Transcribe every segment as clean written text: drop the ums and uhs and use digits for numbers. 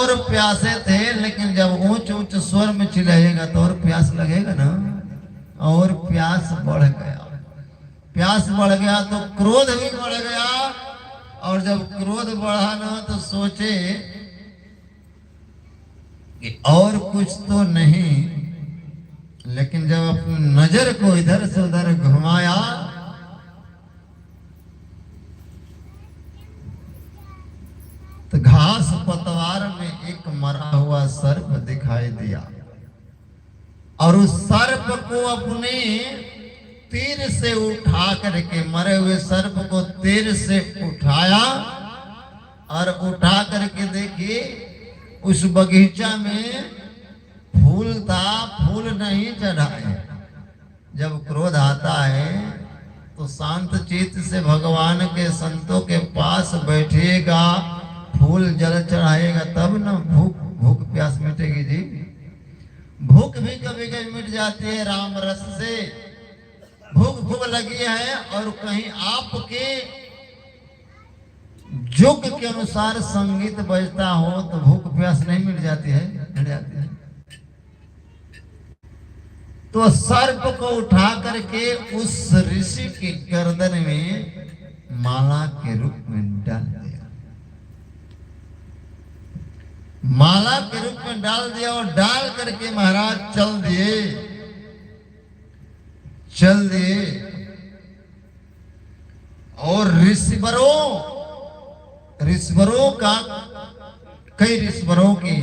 और प्यासे थे, लेकिन जब ऊंच ऊंच स्वर में चिल्लाएगा तो और प्यास लगेगा ना, और प्यास बढ़ गया। प्यास बढ़ गया तो क्रोध भी बढ़ गया, और जब क्रोध बढ़ा ना तो सोचे कि और कुछ तो नहीं, लेकिन जब अपनी नजर को इधर से उधर घुमाया तो घास पतवार में एक मरा हुआ सर्प दिखाई दिया, और उस सर्प को अपने तीर से उठा करके, मरे हुए सर्प को तीर से उठाया, और उठा करके देखिए उस बगीचा में फूल था, फूल नहीं चढ़ाए। जब क्रोध आता है तो शांत चित्त से भगवान के संतों के पास बैठिएगा, फूल जल चढ़ाएगा, तब ना भूख प्यास मिटेगी जी। भूख भी कभी कभी मिट जाती है राम रस से। भूख खूब लगी है और कहीं आपके युग के अनुसार संगीत बजता हो तो भूख प्यास नहीं मिट जाती है, मिट जाती है। तो सर्प को उठा करके उस ऋषि की गर्दन में माला के रूप में डाल दिया, माला के रूप में डाल दिया, और डाल करके महाराज चल दिए। और ऋषिवरों का, कई ऋषिवरों के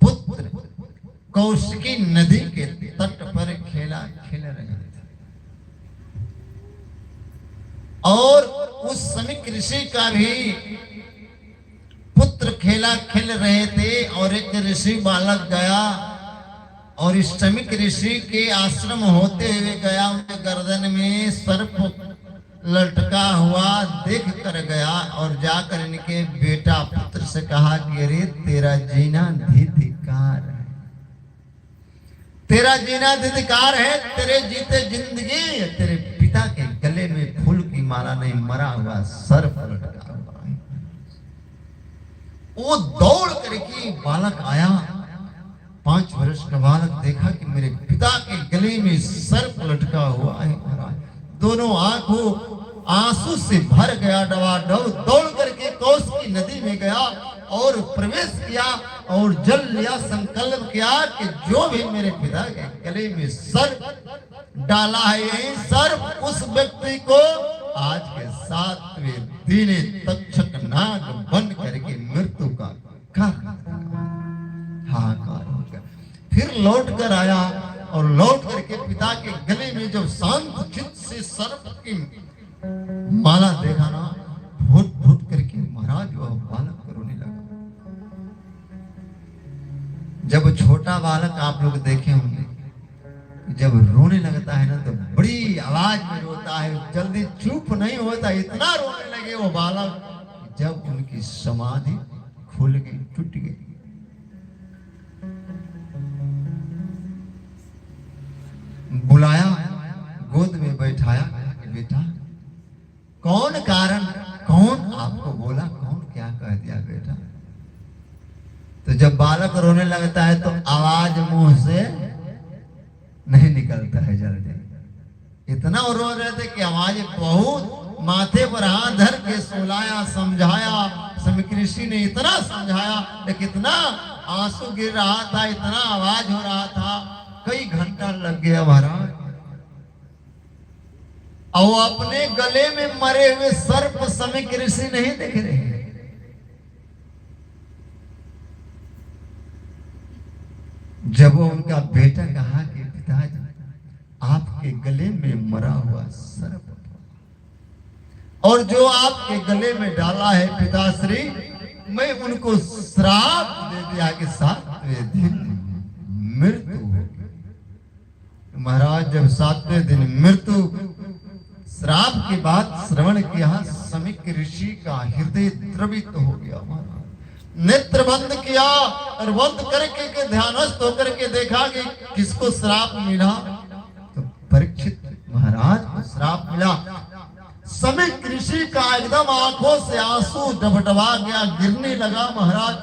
पुत्र कौशिकी नदी के तट पर खेल रहे थे, और उस समिक ऋषि का भी पुत्र खेल रहे थे। और एक ऋषि बालक गया और इस समिक ऋषि के आश्रम होते हुए गया, उनके गर्दन में सर्प लटका हुआ देख कर गया, और जाकर इनके बेटा पुत्र से कहा कि अरे तेरा जीना धिक्कार है, तेरा जीना धिक्कार है, तेरे जीते जिंदगी तेरे पिता के गले में फूल की माला नहीं, मरा हुआ सर्प लटका हुआ है। वो दौड़ करके बालक आया, 5 वर्ष का बालक, देखा कि मेरे पिता के गले में सर्प लटका हुआ है। दोनों आंखों आंसू से भर गया, डवाडव दौड़ करके कौशिकी नदी में गया और प्रवेश किया और जल लिया, संकल्प किया कि जो भी मेरे पिता के गले में सर्प डाला है, यही सर्प उस व्यक्ति को आज के 7वें दिन तक्षक नाग बन करके मृत्यु का हाहाकार हो गया। फिर लौट कर आया और लौट करके पिता के गले में जब शांत चित्त से सर्प की माला देखा ना, फुट फुट करके महाराज वह बालक रोने लगा। जब छोटा बालक आप लोग देखे होंगे, जब रोने लगता है ना तो बड़ी आवाज में रोता है, जल्दी चुप नहीं होता, इतना रोने लगे वो बालक। जब उनकी समाधि खुल गई, टूट गई, बुलाया, गोद में बैठाया, बेटा कौन कारण, कौन आपको बोला, कौन क्या कह दिया बेटा। तो जब बालक रोने लगता है तो आवाज मुंह से नहीं निकलता है जल्दी, इतना रो रहे थे कि आवाज बहुत, माथे पर हाथ धर के सुलाया, समझाया, समिक ऋषि ने इतना समझाया, लेकिन इतना आंसू गिर रहा था, इतना आवाज हो रहा था, कई घंटा लग गया महाराज। और अपने गले में मरे हुए सर्प समिक ऋषि नहीं देख रहे। जब वो उनका बेटा कहा कि पिताजी आपके गले में मरा हुआ सर्प, और जो आपके गले में डाला है पिताश्री, मैं उनको श्राप दे दिया कि 7वें दिन मृत्यु होगी। महाराज जब 7वें दिन मृत्यु श्राप की बात श्रवण किया, समिक ऋषि का हृदय द्रवित हो गया। नेत्र बंद किया और बंद करके के ध्यानस्थ होकर के देखा कि किसको श्राप मिला, तो परीक्षित महाराज को श्राप मिला। समिक ऋषि का एकदम आंखों से आंसू डबडबा गया, गिरने लगा महाराज।